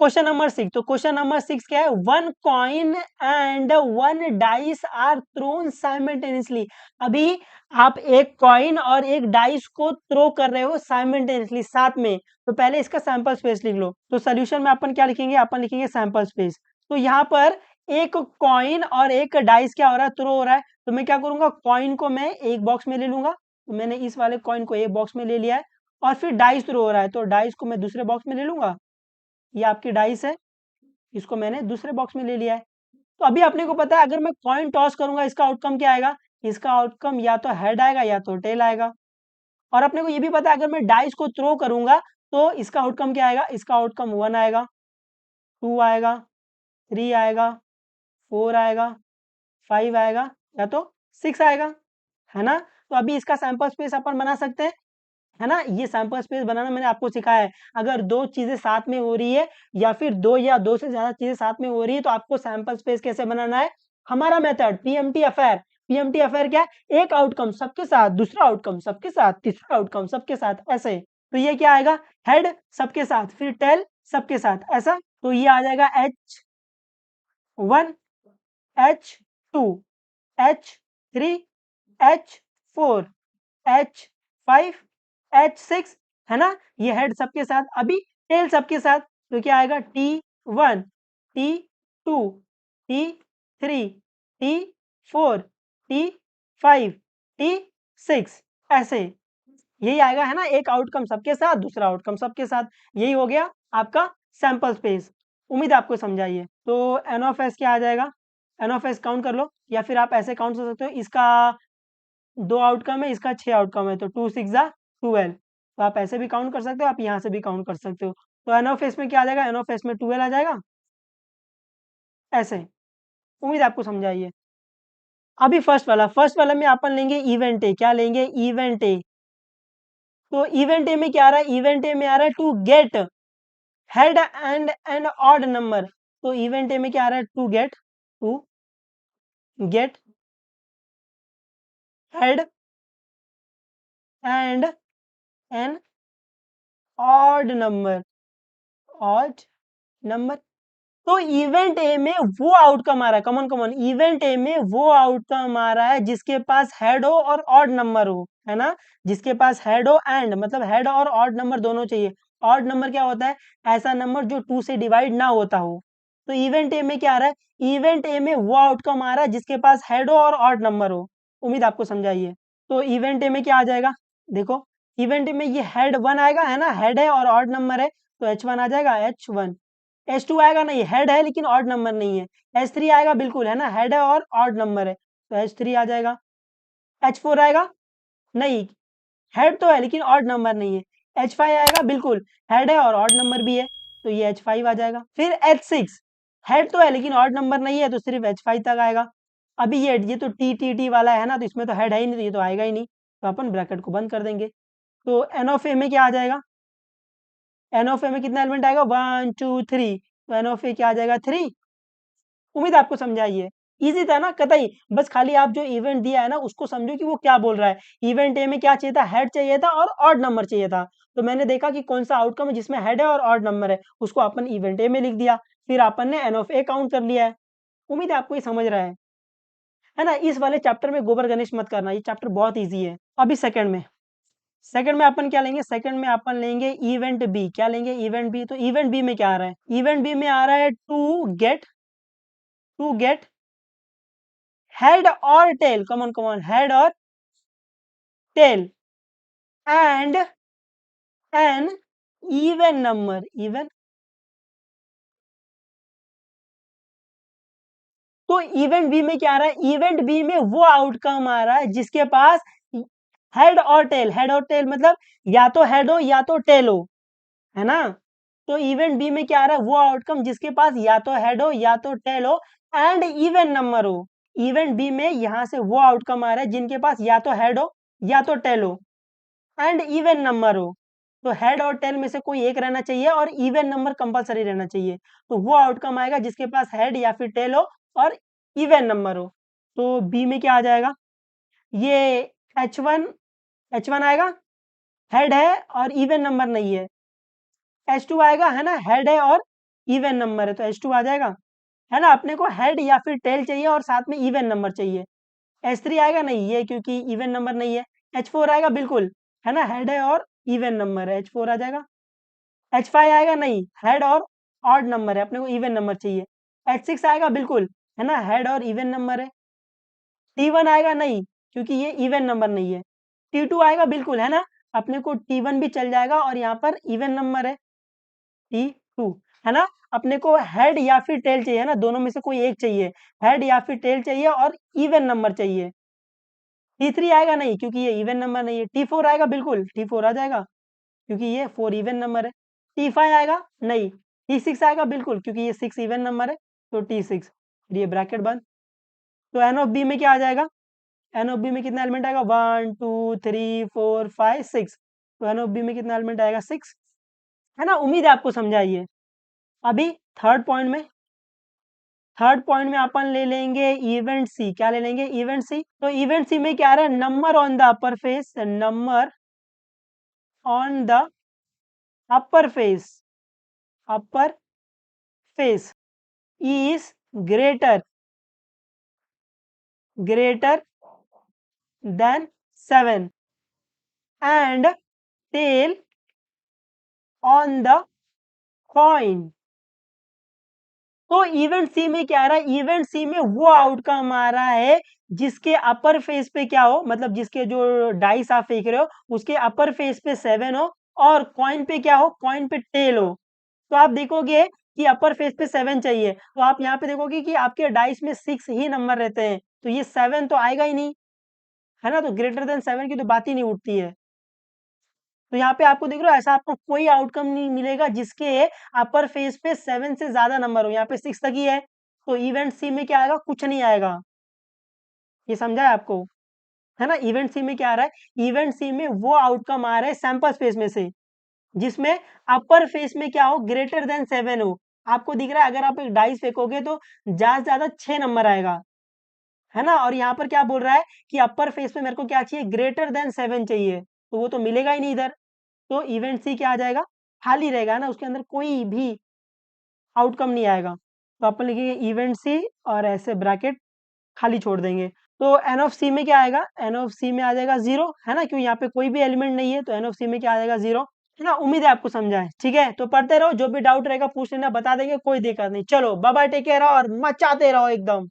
Question number 6, तो question number 6 क्या है, one coin and one dice are thrown simultaneously. अभी आप एक कॉइन और एक डाइस को थ्रो कर रहे हो साइमल्टेनियसली साथ में, तो पहले इसका सैंपल स्पेस लिख लो। तो सोल्यूशन में अपन क्या लिखेंगे, अपन लिखेंगे सैंपल स्पेस। तो यहाँ पर एक कॉइन और एक डाइस क्या हो रहा है, थ्रो हो रहा है। तो मैं क्या करूंगा, कॉइन को मैं एक बॉक्स में ले लूंगा, तो मैंने इस वाले कॉइन को एक बॉक्स में ले लिया है, और फिर डाइस थ्रो हो रहा है, तो डाइस को मैं दूसरे बॉक्स में ले लूंगा। ये आपकी डाइस है, इसको मैंने दूसरे बॉक्स में ले लिया है। तो अभी अपने को पता है अगर मैं कॉइन टॉस करूंगा इसका आउटकम क्या आएगा, इसका आउटकम या तो हेड आएगा या तो टेल आएगा। और अपने को ये भी पता है अगर मैं डाइस को थ्रो करूंगा तो इसका आउटकम क्या आएगा, इसका आउटकम 1 आएगा, 2 आएगा, 3 आएगा, 4 आएगा, 5 आएगा, या तो 6 आएगा, है ना। तो अभी इसका सैंपल स्पेस अपन बना सकते हैं, है ना। ये सैंपल स्पेस बनाना मैंने आपको सिखाया है। अगर दो चीजें साथ में हो रही है या फिर दो या दो से ज्यादा चीजें साथ में हो रही है तो आपको सैंपल स्पेस कैसे बनाना है, हमारा method PMT affair. PMT affair क्या है, एक आउटकम सबके साथ, दूसरा आउटकम सबके साथ, तीसरा आउटकम सबके साथ, ऐसे। तो ये क्या आएगा, हेड सबके साथ, फिर टेल सबके साथ, ऐसा। तो ये आ जाएगा H1, H2, H3, H4, H5, H6, है ना। ये हेड सबके साथ, अभी टेल सबके साथ, तो क्या आएगा T1, T2, T3, T4, T5, T6, ऐसे। यही आएगा, है ना, एक आउटकम सबके साथ, दूसरा आउटकम सबके साथ। यही हो गया आपका सैंपल स्पेस। उम्मीद आपको समझाइए। तो एन ऑफ एस क्या आ जाएगा, एन ऑफ एस काउंट कर लो, या फिर आप ऐसे काउंट कर सकते हो, इसका 2 आउटकम है, इसका 6 आउटकम है, तो 2 6 जा 12। तो आप ऐसे भी काउंट कर सकते हो, आप यहाँ से भी काउंट कर सकते हो। तो एन ऑफ एस में क्या आ जाएगा, एन ऑफ एस में 12 आ जाएगा, ऐसे। उम्मीद आपको समझाइए। अभी फर्स्ट वाला में अपन लेंगे इवेंट ए, क्या लेंगे, इवेंट ए। तो इवेंट ए में क्या आ रहा है, इवेंट ए में आ रहा है to get head and an odd number. तो इवेंट ए में क्या आ रहा है, to get head and an odd number. तो इवेंट ए में वो आउटकम आ रहा है, कमन कमन, इवेंट ए में वो आउटकम आ रहा है जिसके पास हेड हो और ऑड नंबर हो, है ना। जिसके पास हेड हो एंड, मतलब हेड और ऑड नंबर दोनों चाहिए। ऑड नंबर क्या होता है, ऐसा नंबर जो 2 से डिवाइड ना होता हो। तो इवेंट ए में क्या आ रहा है, इवेंट ए में वो आउटकम आ रहा है जिसके पास हेड हो और ऑड नंबर हो। उम्मीद आपको समझाइए। तो इवेंट ए में क्या आ जाएगा, देखो, इवेंट ए में ये हेड 1 आएगा, है ना, हेड है और ऑड नंबर है, तो H1 आ जाएगा, H1। H2 आएगा नहीं, हेड है लेकिन ऑड नंबर नहीं है। H3 आएगा, बिल्कुल, है ना, हेड है और ऑड नंबर है, तो H3 आ जाएगा। H4 आएगा, नहीं, हेड तो है लेकिन ऑड नंबर नहीं है। H5 आएगा, बिल्कुल, हेड है और ऑड नंबर भी है, तो ये H5 आ जाएगा। फिर H6, हेड तो है लेकिन ऑड नंबर नहीं है, तो सिर्फ H5 तक आएगा। अभी ये तो T वाला है ना, तो इसमें तो हेड है ही नहीं, तो ये तो आएगा ही नहीं, तो अपन ब्रैकेट को बंद कर देंगे। तो एन ऑफ ए में क्या आ जाएगा, एन ऑफ ए में कितना एलिमेंट आएगा, 1 2 3, तो एन ऑफ ए क्या आ जाएगा, 3। उम्मीद आपको समझाइए। इजी था ना, कतई, बस खाली आप जो इवेंट दिया है ना उसको समझो कि वो क्या बोल रहा है। इवेंट ए में क्या चाहिए था, हेड चाहिए था और ऑड नंबर चाहिए था। तो मैंने देखा कि कौन सा आउटकम है जिसमें हेड है और ऑड नंबर है, उसको अपन इवेंट ए में लिख दिया, फिर अपन ने एन ऑफ ए काउंट कर लिया है। उम्मीद है आपको ये समझ रहा है ना। इस वाले चैप्टर में गोबर गणेश मत करना, ये चैप्टर बहुत ईजी है। अभी सेकंड में अपन क्या लेंगे, सेकंड में अपन लेंगे इवेंट बी। क्या लेंगे, इवेंट बी। तो इवेंट बी में क्या आ रहा है, इवेंट बी में आ रहा है टू गेट हेड और टेल, कमन कमन, हेड और tail and an even number, even. तो इवेंट बी में क्या आ रहा है, इवेंट बी में वो आउटकम आ रहा है जिसके पास हेड और टेल, हेड और टेल मतलब या तो हेड हो या तो टेल हो, है ना। तो इवेंट बी में क्या आ रहा है, वो आउटकम जिसके पास या तो हेड हो या तो टेल हो एंड इवन नंबर हो। इवेंट बी में यहां से वो आउटकम आ रहा है जिनके पास या तो हेड हो या तो टेल हो एंड इवन नंबर हो। तो हेड और टेल में से कोई एक रहना चाहिए और इवन नंबर कंपलसरी रहना चाहिए। तो वो आउटकम आएगा जिसके पास हेड या फिर टेल हो और इवन नंबर हो। तो बी में क्या आ जाएगा, ये H1 आएगा, हेड है और इवन नंबर नहीं है। H2 आएगा, है ना, हेड है और इवन नंबर है तो H2 आ जाएगा, है ना। अपने को हेड या फिर टेल चाहिए और साथ में इवन नंबर चाहिए। H3 आएगा नहीं, ये क्योंकि इवन नंबर नहीं है। H4 आएगा बिल्कुल, है ना, हेड है और इवन नंबर है, H4 आ जाएगा। H5 आएगा नहीं, हेड और ऑड नंबर है, अपने को इवन नंबर चाहिए। H6 आएगा बिल्कुल, है ना, हेड और इवन नंबर है। T1 आएगा नहीं, क्योंकि ये इवन नंबर नहीं है। T2 आएगा बिल्कुल, है ना, अपने को T1 भी चल जाएगा और यहाँ पर इवन नंबर है T2, है ना। अपने को हेड या फिर टेल चाहिए, है ना, दोनों में से कोई एक चाहिए, हेड या फिर टेल चाहिए और इवन नंबर चाहिए। T3 आएगा नहीं, क्योंकि ये इवन नंबर नहीं है। T4 आएगा बिल्कुल, T4 आ जाएगा, क्योंकि ये 4 इवन नंबर है। T5 आएगा नहीं। T6 आएगा बिल्कुल, क्योंकि ये 6 इवन नंबर है, तो T6, फिर ये ब्रैकेट बंद। तो एन ऑफ बी में क्या आ जाएगा, एन ऑफ बी में कितना एलिमेंट आएगा, 1 2 3 4 5 6, तो एन ऑफ बी में कितना एलिमेंट आएगा, 6, है ना। उम्मीद है आपको समझ आई है। अभी थर्ड पॉइंट में अपन ले लेंगे इवेंट सी। क्या ले लेंगे, इवेंट सी। तो इवेंट सी में क्या आ रहा है, number on the upper face, number on the upper face is greater than 7 and tail on the coin। तो इवेंट सी में क्या आ रहा है, इवेंट सी में वो आउटकम आ रहा है जिसके अपर फेस पे क्या हो, मतलब जिसके जो डाइस आप फेंक रहे हो उसके अपर फेस पे 7 हो और कॉइन पे क्या हो, कॉइन पे टेल हो। तो आप देखोगे कि अपर फेस पे 7 चाहिए, तो आप यहाँ पे देखोगे कि आपके डाइस में 6 ही नंबर रहते हैं, तो ये 7 तो आएगा ही नहीं, है ना। तो ग्रेटर देन 7 की तो बात ही नहीं उठती है। तो यहाँ पे आपको देख रहे हो, ऐसा आपको कोई आउटकम नहीं मिलेगा जिसके अपर फेस पे 7 से ज्यादा नंबर हो। यहाँ पे 6 तक ही है, तो इवेंट सी में क्या आएगा, कुछ नहीं आएगा। ये समझा है आपको, है ना। इवेंट सी में क्या आ रहा है, इवेंट सी में वो आउटकम आ रहा है सैंपल स्पेस में से जिसमें अपर फेस में क्या हो, ग्रेटर देन 7 हो। आपको दिख रहा है अगर आप एक डाइस फेंकोगे तो ज्यादा से ज्यादा 6 नंबर आएगा, है ना। और यहाँ पर क्या बोल रहा है कि अपर फेस में मेरे को क्या चाहिए, ग्रेटर देन 7 चाहिए, तो वो तो मिलेगा ही नहीं इधर। तो इवेंट सी क्या आ जाएगा, खाली रहेगा ना, उसके अंदर कोई भी आउटकम नहीं आएगा। तो अपन लिखेंगे इवेंट सी और ऐसे ब्रैकेट खाली छोड़ देंगे। तो एन ऑफ सी में क्या आएगा, एन ऑफ सी में आ जाएगा 0, है ना, क्योंकि यहाँ पे कोई भी एलिमेंट नहीं है, तो एन ऑफ सी में क्या आ जाएगा, 0, है ना। उम्मीद है आपको समझा है, ठीक है। तो पढ़ते रहो, जो भी डाउट रहेगा पूछ लेना, बता देंगे, कोई दिक्कत नहीं। चलो बाय बाय, टेक केयर और मचाते रहो एकदम।